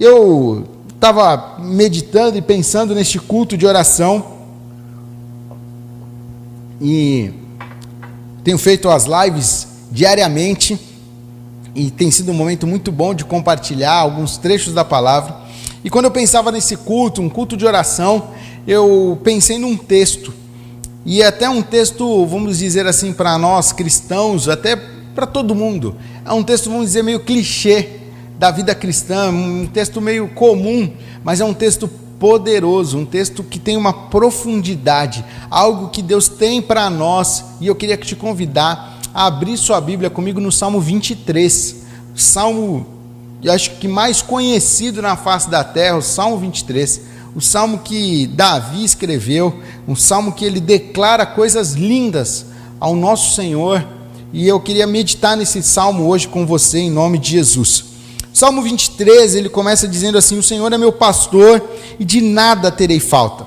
Eu estava meditando e pensando neste culto de oração e tenho feito as lives diariamente e tem sido um momento muito bom de compartilhar alguns trechos da palavra. E quando eu pensava nesse culto, um culto de oração, eu pensei num texto, e até um texto, vamos dizer assim, para nós cristãos, até para todo mundo, é um texto, vamos dizer, meio clichê da vida cristã, um texto meio comum, mas é um texto poderoso, um texto que tem uma profundidade, algo que Deus tem para nós. E eu queria te convidar a abrir sua Bíblia comigo no Salmo 23, Salmo, eu acho que mais conhecido na face da terra, o Salmo 23, o Salmo que Davi escreveu, um Salmo que ele declara coisas lindas ao nosso Senhor, e eu queria meditar nesse Salmo hoje com você, em nome de Jesus. Salmo 23, ele começa dizendo assim: o Senhor é meu pastor e de nada terei falta.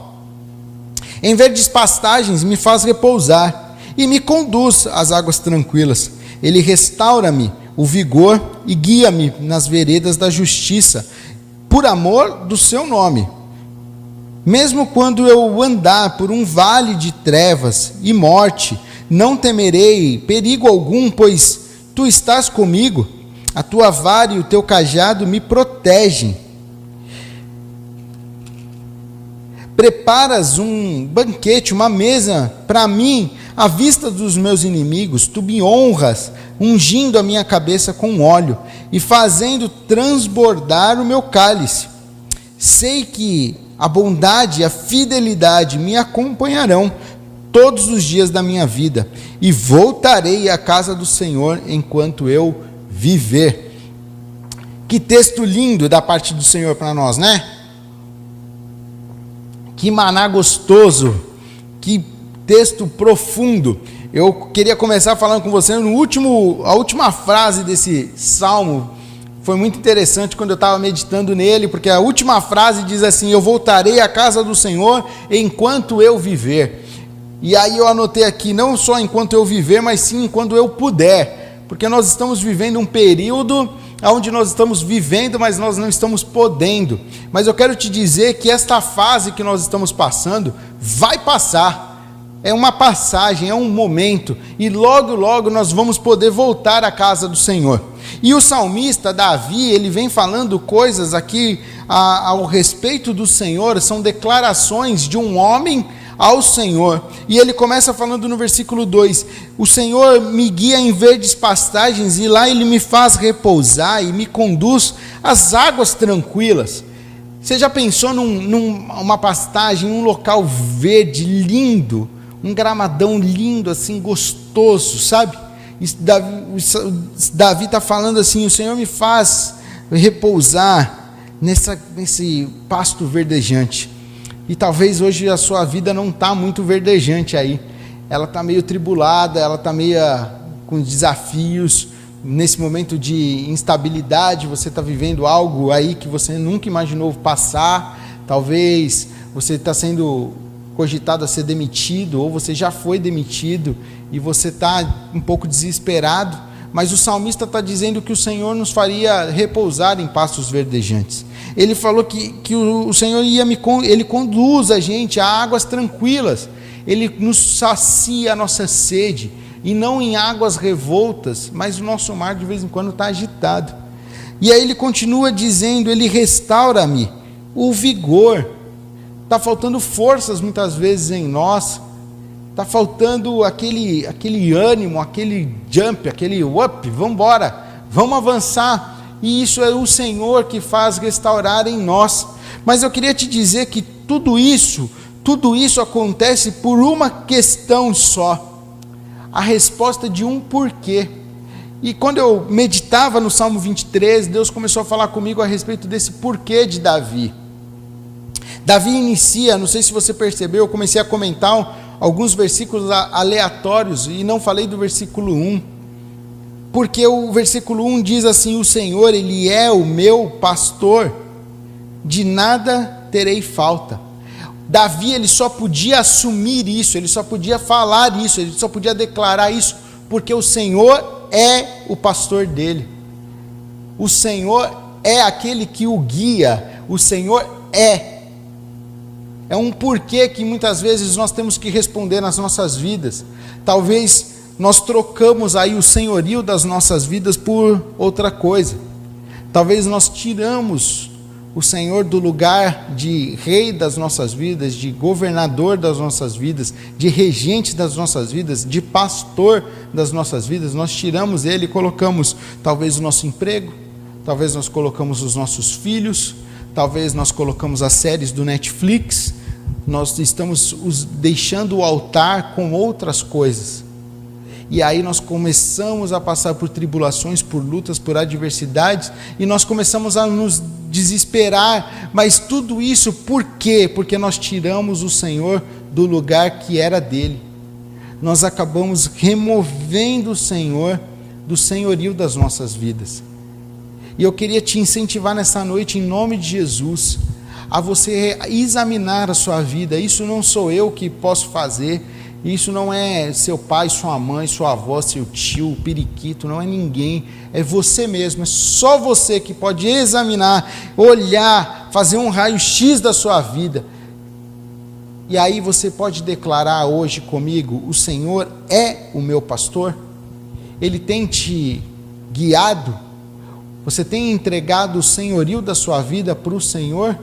Em verdes pastagens me faz repousar e me conduz às águas tranquilas. Ele restaura-me o vigor e guia-me nas veredas da justiça, por amor do seu nome. Mesmo quando eu andar por um vale de trevas e morte, não temerei perigo algum, pois tu estás comigo. A tua vara e o teu cajado me protegem. Preparas um banquete, uma mesa para mim, à vista dos meus inimigos. Tu me honras, ungindo a minha cabeça com óleo e fazendo transbordar o meu cálice. Sei que a bondade e a fidelidade me acompanharão todos os dias da minha vida, e voltarei à casa do Senhor enquanto eu viver. Que texto lindo da parte do Senhor para nós, né? Que maná gostoso, que texto profundo. Eu queria começar falando com você a última frase desse salmo. Foi muito interessante quando eu estava meditando nele, porque a última frase diz assim: eu voltarei à casa do Senhor enquanto eu viver. E aí eu anotei aqui, não só enquanto eu viver, mas sim enquanto eu puder, porque nós estamos vivendo um período onde nós estamos vivendo, mas nós não estamos podendo. Mas eu quero te dizer que esta fase que nós estamos passando vai passar. É uma passagem, é um momento, e logo, logo nós vamos poder voltar à casa do Senhor. E o salmista Davi, ele vem falando coisas aqui ao respeito do Senhor, são declarações de um homem ao Senhor, e ele começa falando no versículo 2, o Senhor me guia em verdes pastagens, e lá ele me faz repousar, e me conduz às águas tranquilas. Você já pensou numa pastagem, um local verde, lindo, um gramadão lindo, assim, gostoso, sabe? Davi está falando assim, o Senhor me faz repousar nesse pasto verdejante. E talvez hoje a sua vida não está muito verdejante aí, ela está meio tribulada, ela está meio com desafios, nesse momento de instabilidade, você está vivendo algo aí que você nunca imaginou passar, talvez você está sendo cogitado a ser demitido, ou você já foi demitido, e você está um pouco desesperado, mas o salmista está dizendo que o Senhor nos faria repousar em pastos verdejantes. Ele falou que o Senhor ele conduz a gente a águas tranquilas, ele nos sacia a nossa sede, e não em águas revoltas, mas o nosso mar de vez em quando está agitado. E aí ele continua dizendo, ele restaura-me o vigor. Está faltando forças muitas vezes em nós, está faltando aquele ânimo, aquele jump, aquele up, vamos embora, vamos avançar. E isso é o Senhor que faz restaurar em nós. Mas eu queria te dizer que tudo isso acontece por uma questão só, a resposta de um porquê. E quando eu meditava no Salmo 23, Deus começou a falar comigo a respeito desse porquê de Davi. Davi inicia, não sei se você percebeu, eu comecei a comentar alguns versículos aleatórios e não falei do versículo 1. Porque o versículo 1 diz assim, o Senhor, Ele é o meu pastor, de nada terei falta. Davi, ele só podia assumir isso, ele só podia falar isso, ele só podia declarar isso, porque o Senhor é o pastor dele. O Senhor é aquele que o guia, o Senhor é. É um porquê que muitas vezes nós temos que responder nas nossas vidas. Talvez nós trocamos aí o senhorio das nossas vidas por outra coisa. Talvez nós tiramos o Senhor do lugar de rei das nossas vidas, de governador das nossas vidas, de regente das nossas vidas, de pastor das nossas vidas. Nós tiramos ele e colocamos talvez o nosso emprego, talvez nós colocamos os nossos filhos, talvez nós colocamos as séries do Netflix. Nós estamos deixando o altar com outras coisas. E aí nós começamos a passar por tribulações, por lutas, por adversidades, e nós começamos a nos desesperar. Mas tudo isso por quê? Porque nós tiramos o Senhor do lugar que era dele. Nós acabamos removendo o Senhor do senhorio das nossas vidas. E eu queria te incentivar nessa noite, em nome de Jesus, a você examinar a sua vida. Isso não sou eu que posso fazer. Isso não é seu pai, sua mãe, sua avó, seu tio, o periquito, não é ninguém, é você mesmo, é só você que pode examinar, olhar, fazer um raio-x da sua vida. E aí você pode declarar hoje comigo: o Senhor é o meu pastor? Ele tem te guiado? Você tem entregado o senhorio da sua vida para o Senhor?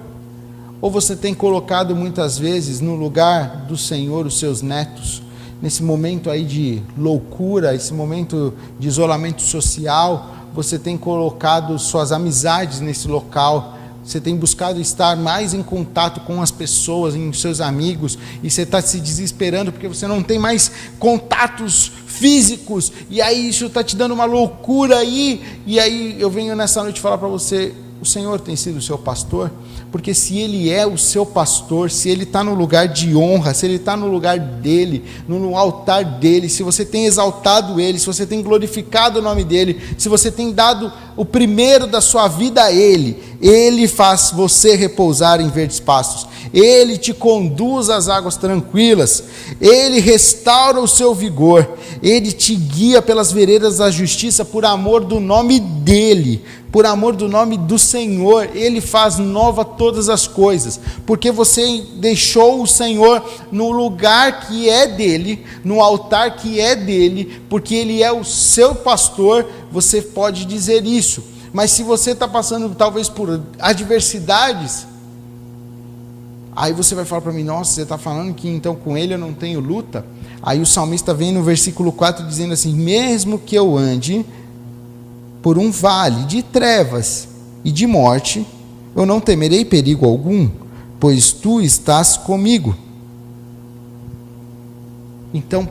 Ou você tem colocado muitas vezes no lugar do Senhor os seus netos, nesse momento aí de loucura, esse momento de isolamento social, você tem colocado suas amizades nesse local, você tem buscado estar mais em contato com as pessoas, em seus amigos, e você está se desesperando porque você não tem mais contatos físicos, e aí isso está te dando uma loucura aí, e aí eu venho nessa noite falar para você: o Senhor tem sido o seu pastor? Porque se Ele é o seu pastor, se Ele está no lugar de honra, se Ele está no lugar dEle, no altar dEle, se você tem exaltado Ele, se você tem glorificado o nome dEle, se você tem dado o primeiro da sua vida a Ele, Ele faz você repousar em verdes pastos, Ele te conduz às águas tranquilas, Ele restaura o seu vigor, Ele te guia pelas veredas da justiça por amor do nome dEle, por amor do nome do Senhor. Ele faz nova todas as coisas, porque você deixou o Senhor no lugar que é dele, no altar que é dele, porque Ele é o seu pastor. Você pode dizer isso, mas se você está passando talvez por adversidades, aí você vai falar para mim: nossa, você está falando que então com Ele eu não tenho luta? Aí o salmista vem no versículo 4 dizendo assim: mesmo que eu ande por um vale de trevas e de morte, eu não temerei perigo algum, pois tu estás comigo. Então,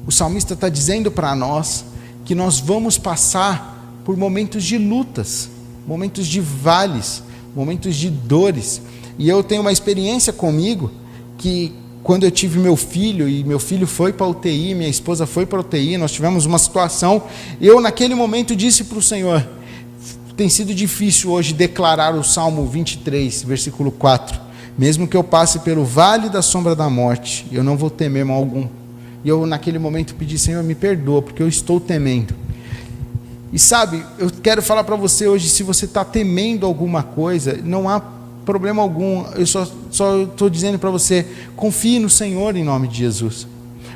o salmista está dizendo para nós que nós vamos passar por momentos de lutas, momentos de vales, momentos de dores. E eu tenho uma experiência comigo que, quando eu tive meu filho, e meu filho foi para a UTI, minha esposa foi para a UTI, nós tivemos uma situação, eu naquele momento disse para o Senhor: tem sido difícil hoje declarar o Salmo 23, versículo 4, mesmo que eu passe pelo vale da sombra da morte, eu não vou temer mal algum. E eu naquele momento pedi: Senhor, me perdoa, porque eu estou temendo. E sabe, eu quero falar para você hoje, se você está temendo alguma coisa, não há problema algum, eu só estou dizendo para você: confie no Senhor em nome de Jesus,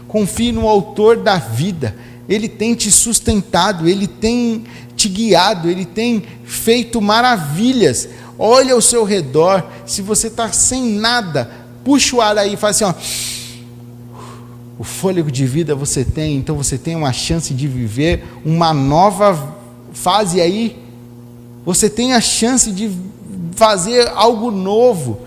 confie no autor da vida. Ele tem te sustentado, Ele tem te guiado, Ele tem feito maravilhas. Olha ao seu redor, se você está sem nada, puxa o ar aí e faz assim, ó, o fôlego de vida você tem, então você tem uma chance de viver uma nova fase aí, você tem a chance de fazer algo novo.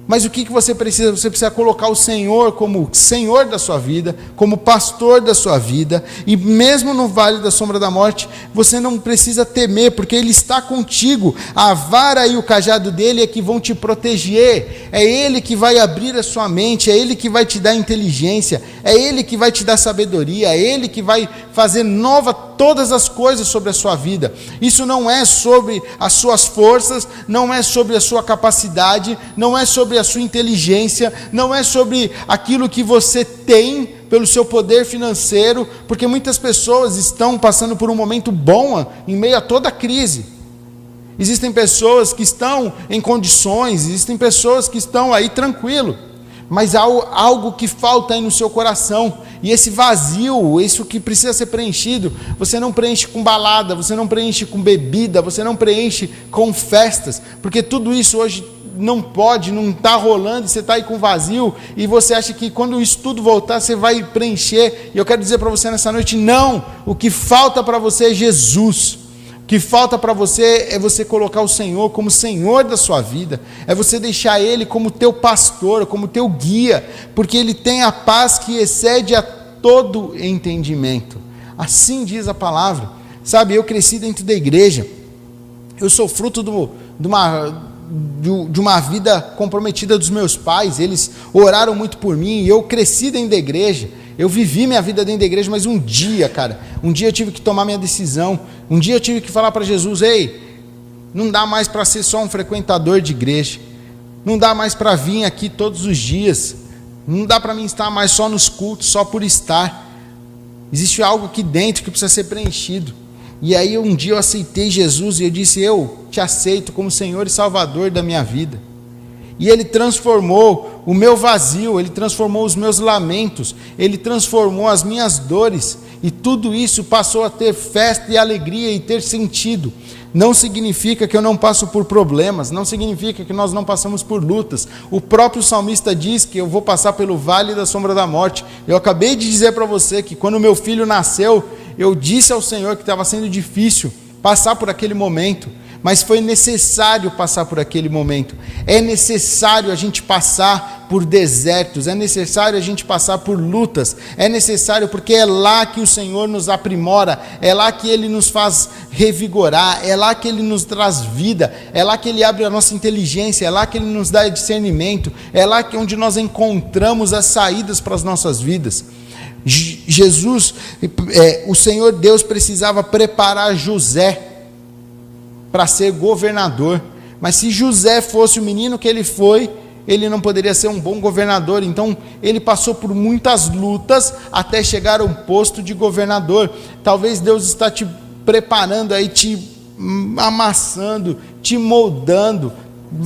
Mas o que você precisa? Você precisa colocar o Senhor como Senhor da sua vida, como pastor da sua vida, e mesmo no vale da sombra da morte, você não precisa temer, porque Ele está contigo. A vara e o cajado dEle é que vão te proteger, é Ele que vai abrir a sua mente, é Ele que vai te dar inteligência, é Ele que vai te dar sabedoria, é Ele que vai fazer nova todas as coisas sobre a sua vida. Isso não é sobre as suas forças, não é sobre a sua capacidade, não é sobre a sua inteligência, não é sobre aquilo que você tem pelo seu poder financeiro, porque muitas pessoas estão passando por um momento bom em meio a toda a crise. Existem pessoas que estão em condições, existem pessoas que estão aí tranquilo, mas há algo que falta aí no seu coração, e esse vazio, isso que precisa ser preenchido, você não preenche com balada, você não preenche com bebida, você não preenche com festas, porque tudo isso hoje não pode, não está rolando, e você está aí com vazio, e você acha que quando isso tudo voltar, você vai preencher. E eu quero dizer para você nessa noite, não, o que falta para você é Jesus. O que falta para você é você colocar o Senhor como Senhor da sua vida, é você deixar Ele como teu pastor, como teu guia, porque Ele tem a paz que excede a todo entendimento. Assim diz a palavra. Sabe, eu cresci dentro da igreja, eu sou fruto de uma vida comprometida dos meus pais, eles oraram muito por mim, e eu cresci dentro da igreja, eu vivi minha vida dentro da igreja, mas um dia eu tive que tomar minha decisão, um dia eu tive que falar para Jesus, ei, não dá mais para ser só um frequentador de igreja, não dá mais para vir aqui todos os dias, não dá para mim estar mais só nos cultos, só por estar, existe algo aqui dentro que precisa ser preenchido. E aí um dia eu aceitei Jesus e eu disse, eu te aceito como Senhor e Salvador da minha vida. E Ele transformou o meu vazio, Ele transformou os meus lamentos, Ele transformou as minhas dores, e tudo isso passou a ter festa e alegria e ter sentido. Não significa que eu não passo por problemas, não significa que nós não passamos por lutas. O próprio salmista diz que eu vou passar pelo vale da sombra da morte. Eu acabei de dizer para você que quando meu filho nasceu, eu disse ao Senhor que estava sendo difícil passar por aquele momento, mas foi necessário passar por aquele momento. É necessário a gente passar por desertos, é necessário a gente passar por lutas, é necessário, porque é lá que o Senhor nos aprimora, é lá que Ele nos faz revigorar, é lá que Ele nos traz vida, é lá que Ele abre a nossa inteligência, é lá que Ele nos dá discernimento, é lá onde nós encontramos as saídas para as nossas vidas. Jesus, o Senhor Deus precisava preparar José para ser governador, mas se José fosse o menino que ele foi, ele não poderia ser um bom governador. Então ele passou por muitas lutas até chegar ao posto de governador. Talvez Deus está te preparando aí, te amassando, te moldando.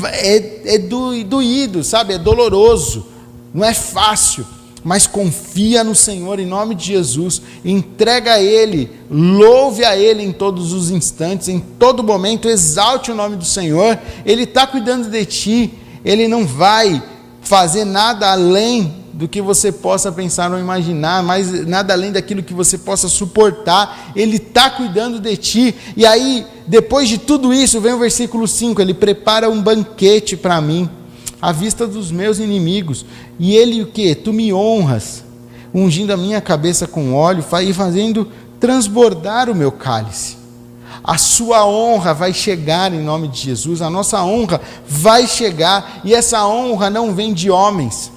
É doído, sabe? É doloroso, não é fácil. Mas confia no Senhor em nome de Jesus, entrega a Ele, louve a Ele em todos os instantes, em todo momento, exalte o nome do Senhor. Ele está cuidando de ti, Ele não vai fazer nada além do que você possa pensar ou imaginar, mas nada além daquilo que você possa suportar. Ele está cuidando de ti. E aí, depois de tudo isso, vem o versículo 5, Ele prepara um banquete para mim, à vista dos meus inimigos, e Ele o que? Tu me honras, ungindo a minha cabeça com óleo, e fazendo transbordar o meu cálice. A sua honra vai chegar em nome de Jesus, a nossa honra vai chegar, e essa honra não vem de homens,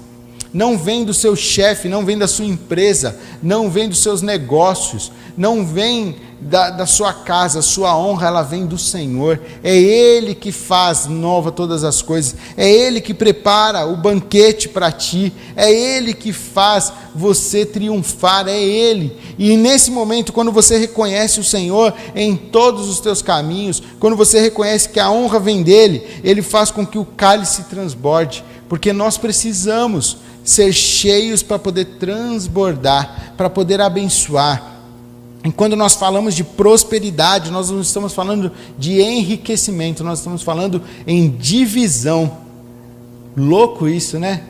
não vem do seu chefe, não vem da sua empresa, não vem dos seus negócios, não vem da sua casa. A sua honra, ela vem do Senhor. É Ele que faz nova todas as coisas, é Ele que prepara o banquete para ti, é Ele que faz você triunfar, é Ele. E nesse momento, quando você reconhece o Senhor em todos os teus caminhos, quando você reconhece que a honra vem dEle, Ele faz com que o cálice transborde, porque nós precisamos ser cheios para poder transbordar, para poder abençoar. E quando nós falamos de prosperidade, nós não estamos falando de enriquecimento, nós estamos falando em divisão. Louco isso, né?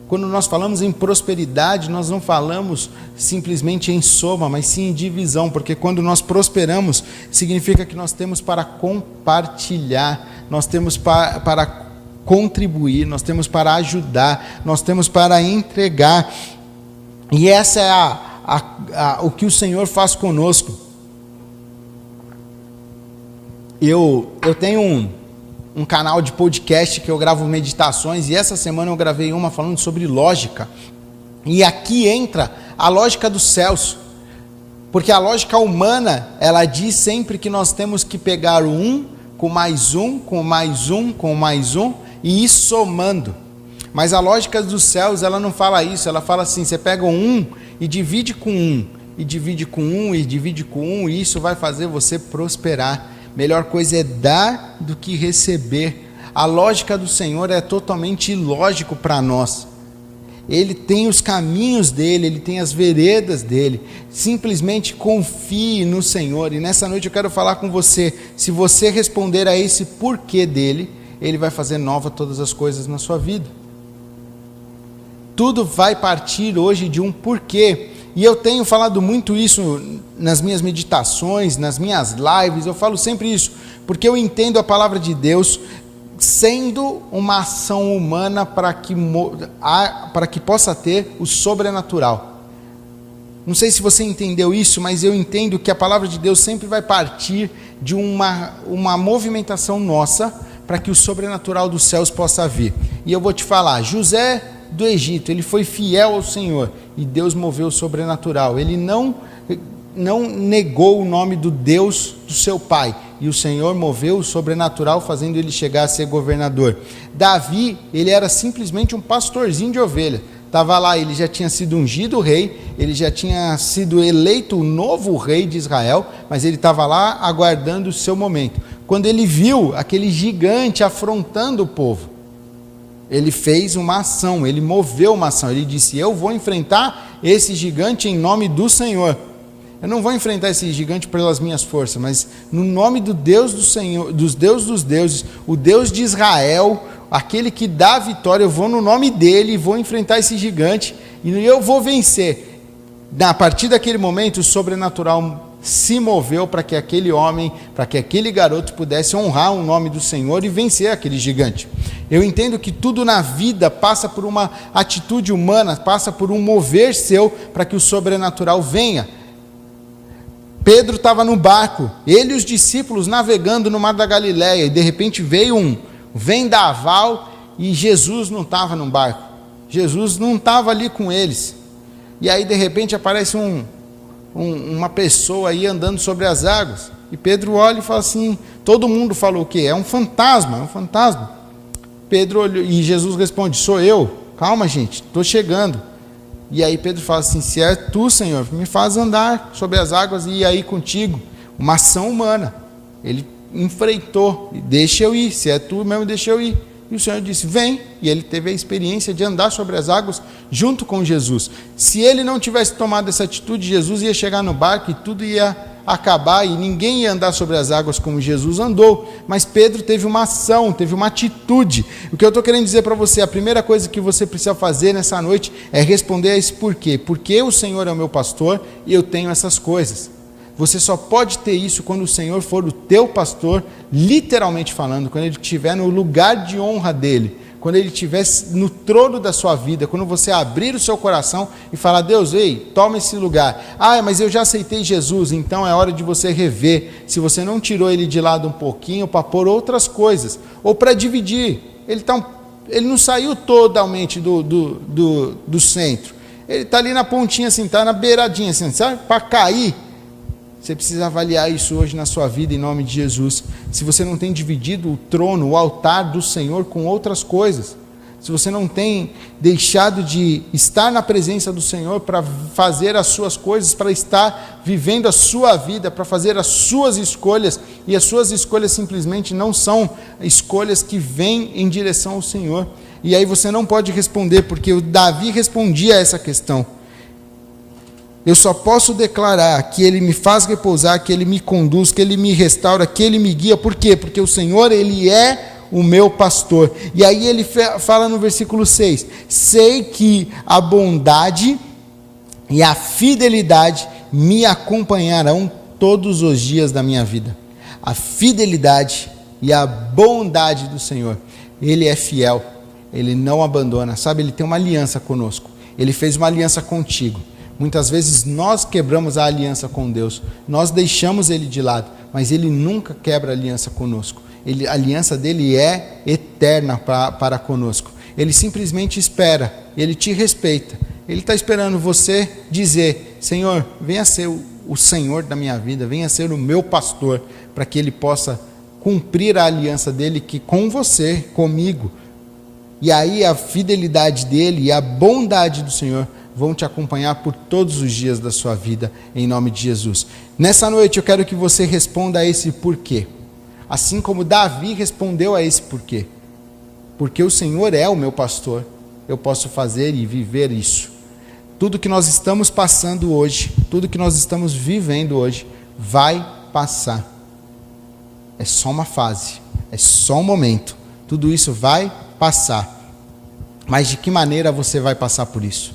Quando nós falamos em prosperidade, nós não falamos simplesmente em soma, mas sim em divisão, porque quando nós prosperamos, significa que nós temos para compartilhar, nós temos para contribuir, nós temos para ajudar, nós temos para entregar. E essa é o que o Senhor faz conosco. Eu tenho um canal de podcast que eu gravo meditações, e essa semana eu gravei uma falando sobre lógica, e aqui entra a lógica dos céus, porque a lógica humana, ela diz sempre que nós temos que pegar o um, com mais um, com mais um, com mais um, e ir somando. Mas a lógica dos céus, ela não fala isso, ela fala assim, você pega um e divide com um, e divide com um, e divide com um, e isso vai fazer você prosperar. Melhor coisa é dar do que receber. A lógica do Senhor é totalmente ilógico para nós. Ele tem os caminhos dele, ele tem as veredas dele. Simplesmente confie no Senhor. E nessa noite eu quero falar com você. Se você responder a esse porquê dele, ele vai fazer nova todas as coisas na sua vida. Tudo vai partir hoje de um porquê. E eu tenho falado muito isso nas minhas meditações, nas minhas lives. Eu falo sempre isso, porque eu entendo a palavra de Deus sendo uma ação humana para que possa ter o sobrenatural. Não sei se você entendeu isso, mas eu entendo que a palavra de Deus sempre vai partir de uma movimentação nossa para que o sobrenatural dos céus possa vir. E eu vou te falar, José do Egito, ele foi fiel ao Senhor e Deus moveu o sobrenatural. Ele não negou o nome do Deus do seu pai, e o Senhor moveu o sobrenatural, fazendo ele chegar a ser governador. Davi, ele era simplesmente um pastorzinho de ovelha, estava lá, ele já tinha sido ungido rei, ele já tinha sido eleito o novo rei de Israel, mas ele estava lá aguardando o seu momento. Quando ele viu aquele gigante afrontando o povo, ele fez uma ação, ele moveu uma ação, ele disse: eu vou enfrentar esse gigante em nome do Senhor. Eu não vou enfrentar esse gigante pelas minhas forças, mas no nome do Deus do Senhor, dos deuses, o Deus de Israel, aquele que dá a vitória, eu vou no nome dele, vou enfrentar esse gigante e eu vou vencer. A partir daquele momento, o sobrenatural se moveu para que aquele homem, para que aquele garoto pudesse honrar o nome do Senhor e vencer aquele gigante. Eu entendo que tudo na vida passa por uma atitude humana, passa por um mover seu para que o sobrenatural venha. Pedro estava no barco, ele e os discípulos navegando no mar da Galileia, e de repente veio um vendaval e Jesus não estava no barco, Jesus não estava ali com eles, e aí de repente aparece uma pessoa aí andando sobre as águas, e Pedro olha e fala assim, todo mundo falou o quê? É um fantasma, Pedro olhou, e Jesus responde, sou eu, calma gente, estou chegando. E aí Pedro fala assim, se é tu, Senhor, me faz andar sobre as águas e ir aí contigo. Uma ação humana. Ele enfrentou, deixa eu ir, se é tu mesmo, deixa eu ir. E o Senhor disse, vem. E ele teve a experiência de andar sobre as águas junto com Jesus. Se ele não tivesse tomado essa atitude, Jesus ia chegar no barco e tudo ia acabar e ninguém ia andar sobre as águas como Jesus andou, mas Pedro teve uma ação, teve uma atitude. O que eu estou querendo dizer para você, a primeira coisa que você precisa fazer nessa noite é responder a esse porquê. Porque o Senhor é o meu pastor e eu tenho essas coisas. Você só pode ter isso quando o Senhor for o teu pastor, literalmente falando, quando Ele estiver no lugar de honra dEle, quando Ele estiver no trono da sua vida, quando você abrir o seu coração e falar, Deus, ei, toma esse lugar. Ah, mas eu já aceitei Jesus, então é hora de você rever, se você não tirou Ele de lado um pouquinho para pôr outras coisas, ou para dividir. Ele não saiu totalmente do centro, ele está ali na pontinha assim, está na beiradinha assim, sabe, para cair. Você precisa avaliar isso hoje na sua vida, em nome de Jesus. Se você não tem dividido o trono, o altar do Senhor com outras coisas, se você não tem deixado de estar na presença do Senhor para fazer as suas coisas, para estar vivendo a sua vida, para fazer as suas escolhas, e as suas escolhas simplesmente não são escolhas que vêm em direção ao Senhor. E aí você não pode responder, porque o Davi respondia a essa questão. Eu só posso declarar que Ele me faz repousar, que Ele me conduz, que Ele me restaura, que Ele me guia. Por quê? Porque o Senhor, Ele é o meu pastor. E aí ele fala no versículo 6, sei que a bondade e a fidelidade me acompanharão todos os dias da minha vida. A fidelidade e a bondade do Senhor. Ele é fiel, Ele não abandona, sabe? Ele tem uma aliança conosco, Ele fez uma aliança contigo. Muitas vezes nós quebramos a aliança com Deus, nós deixamos Ele de lado, mas Ele nunca quebra a aliança conosco. A aliança dele é eterna para conosco. Ele simplesmente espera, Ele te respeita. Ele está esperando você dizer, Senhor, venha ser o Senhor da minha vida, venha ser o meu pastor, para que Ele possa cumprir a aliança dele que com você, comigo. E aí a fidelidade dele e a bondade do Senhor vão te acompanhar por todos os dias da sua vida, em nome de Jesus. Nessa noite eu quero que você responda a esse porquê. Assim como Davi respondeu a esse porquê. Porque o Senhor é o meu pastor, eu posso fazer e viver isso. Tudo que nós estamos passando hoje, tudo que nós estamos vivendo hoje, vai passar. É só uma fase, é só um momento. Tudo isso vai passar. Mas de que maneira você vai passar por isso?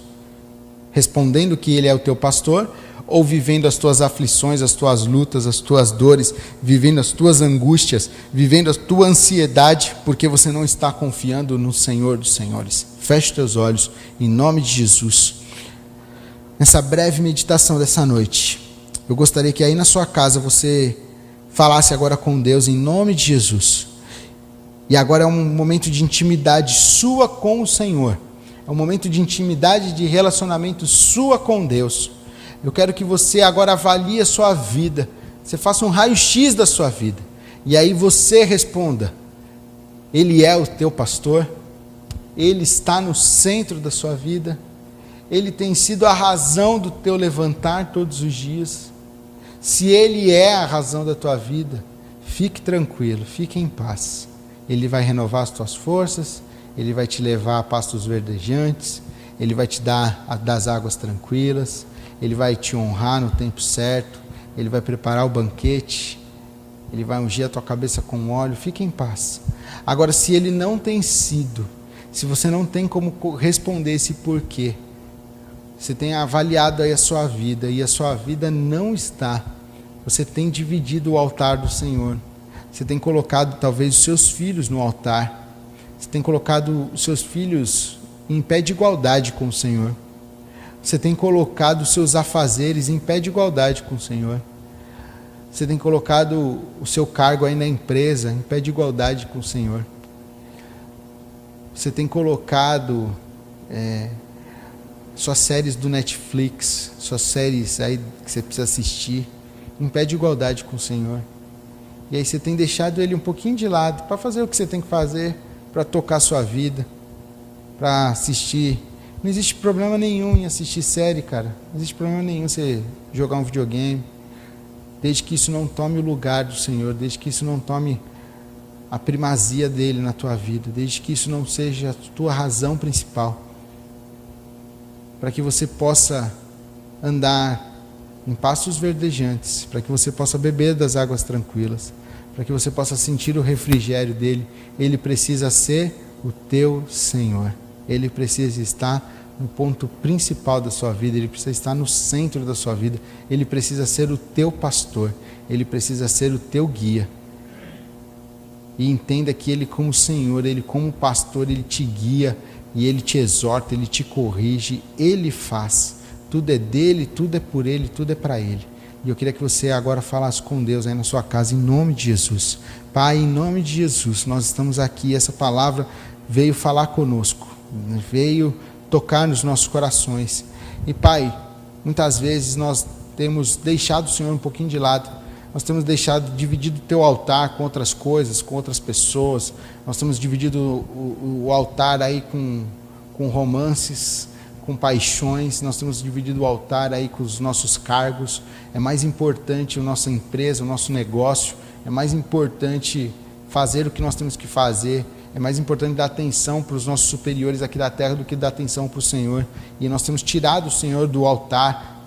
Respondendo que Ele é o teu pastor, ou vivendo as tuas aflições, as tuas lutas, as tuas dores, vivendo as tuas angústias, vivendo a tua ansiedade, porque você não está confiando no Senhor dos Senhores. Feche teus olhos, em nome de Jesus. Nessa breve meditação dessa noite, eu gostaria que aí na sua casa você falasse agora com Deus, em nome de Jesus. E agora é um momento de intimidade sua com o Senhor. É um momento de intimidade, de relacionamento sua com Deus. Eu quero que você agora avalie a sua vida. Você faça um raio-x da sua vida. E aí você responda: Ele é o teu pastor? Ele está no centro da sua vida? Ele tem sido a razão do teu levantar todos os dias? Se Ele é a razão da tua vida, fique tranquilo, fique em paz. Ele vai renovar as tuas forças, Ele vai te levar a pastos verdejantes, Ele vai te dar das águas tranquilas, Ele vai te honrar no tempo certo, Ele vai preparar o banquete, Ele vai ungir a tua cabeça com óleo. Fique em paz. Agora, se Ele não tem sido, se você não tem como responder esse porquê, você tem avaliado aí a sua vida e a sua vida não está, você tem dividido o altar do Senhor, você tem colocado talvez os seus filhos no altar, você tem colocado os seus filhos em pé de igualdade com o Senhor, você tem colocado os seus afazeres em pé de igualdade com o Senhor, você tem colocado o seu cargo aí na empresa em pé de igualdade com o Senhor, você tem colocado suas séries do Netflix, suas séries aí que você precisa assistir, em pé de igualdade com o Senhor. E aí você tem deixado Ele um pouquinho de lado, para fazer o que você tem que fazer, para tocar a sua vida, para assistir. Não existe problema nenhum em assistir série, cara. Não existe problema nenhum em você jogar um videogame, desde que isso não tome o lugar do Senhor, desde que isso não tome a primazia dEle na tua vida, desde que isso não seja a tua razão principal, para que você possa andar em pastos verdejantes, para que você possa beber das águas tranquilas, para que você possa sentir o refrigério dEle. Ele precisa ser o teu Senhor, Ele precisa estar no ponto principal da sua vida, Ele precisa estar no centro da sua vida, Ele precisa ser o teu pastor, Ele precisa ser o teu guia. E entenda que Ele como Senhor, Ele como pastor, Ele te guia, e Ele te exorta, Ele te corrige, Ele faz. Tudo é dEle, tudo é por Ele, tudo é para Ele. E eu queria que você agora falasse com Deus aí na sua casa, em nome de Jesus. Pai, em nome de Jesus, nós estamos aqui, essa palavra veio falar conosco, veio tocar nos nossos corações. E Pai, muitas vezes nós temos deixado o Senhor um pouquinho de lado, nós temos dividido o teu altar com outras coisas, com outras pessoas, nós temos dividido o altar aí com romances, com paixões, nós temos dividido o altar aí com os nossos cargos. É mais importante a nossa empresa, o nosso negócio, é mais importante fazer o que nós temos que fazer, é mais importante dar atenção para os nossos superiores aqui da terra do que dar atenção para o Senhor. E nós temos tirado o Senhor do altar,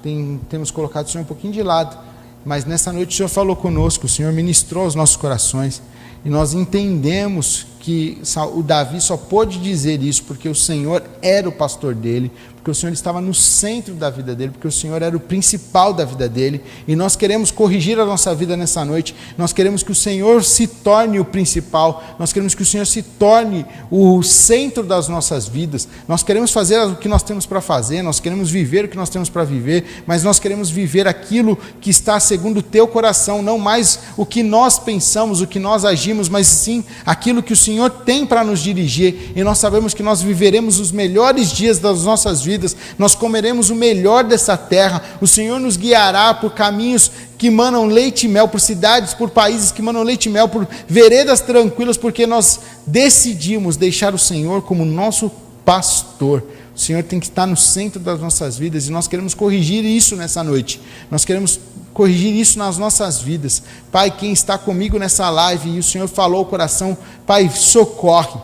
temos colocado o Senhor um pouquinho de lado. Mas nessa noite o Senhor falou conosco, o Senhor ministrou aos nossos corações, e nós entendemos que o Davi só pôde dizer isso porque o Senhor era o pastor dele, porque o Senhor estava no centro da vida dele, porque o Senhor era o principal da vida dele. E nós queremos corrigir a nossa vida nessa noite, nós queremos que o Senhor se torne o principal, nós queremos que o Senhor se torne o centro das nossas vidas. Nós queremos fazer o que nós temos para fazer, nós queremos viver o que nós temos para viver, mas nós queremos viver aquilo que está segundo o teu coração, não mais o que nós pensamos, o que nós agimos, mas sim aquilo que o Senhor tem para nos dirigir. E nós sabemos que nós viveremos os melhores dias das nossas vidas, nós comeremos o melhor dessa terra, o Senhor nos guiará por caminhos que manam leite e mel, por cidades, por países que manam leite e mel, por veredas tranquilas, porque nós decidimos deixar o Senhor como nosso pastor. O Senhor tem que estar no centro das nossas vidas, e nós queremos corrigir isso nessa noite. Nós queremos corrigir isso nas nossas vidas. Pai, quem está comigo nessa live e o Senhor falou o coração, Pai, socorre,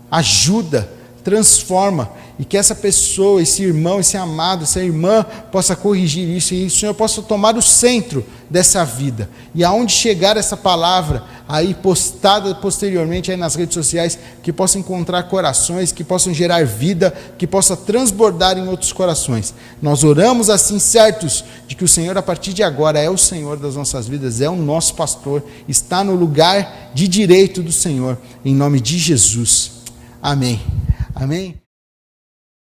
ajuda, transforma, e que essa pessoa, esse irmão, esse amado, essa irmã possa corrigir isso, e o Senhor possa tomar o centro dessa vida, e aonde chegar essa palavra, aí postada posteriormente aí nas redes sociais, que possa encontrar corações, que possam gerar vida, que possa transbordar em outros corações. Nós oramos assim, certos de que o Senhor, a partir de agora, é o Senhor das nossas vidas, é o nosso pastor, está no lugar de direito do Senhor, em nome de Jesus. Amém. Amém.